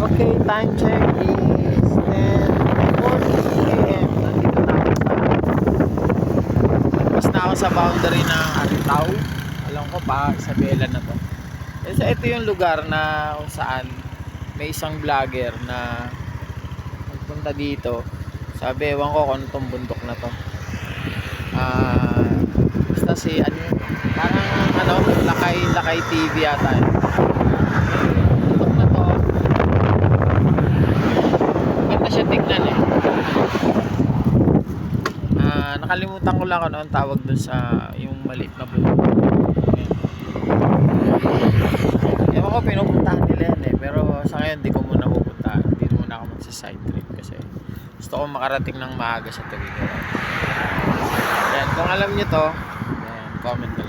Okay, time check is 10:40 a.m. Nandito na ako Tapos na ako sa boundary ng Aritaw. Alam ko pa, Isabela na to. Kasi ito yung lugar na kung saan may isang vlogger na nagpunta dito. Sabi, ewan ko kung ano tong bundok na to. Basta si ano, parang ano, Lakay TV yata. Bundok na to. Ganda siya tignan eh. Nakalimutan ko lang ano ang tawag dun sa yung maliit na bundok. Ewan ko pinupuntahan nila yan eh. Pero sa ngayon di ko muna pupuntahan. Hindi muna ako magsa-side trip kasi gusto ko makarating ng maaga sa tuwing. Yan, kung alam nyo to, yan, comment na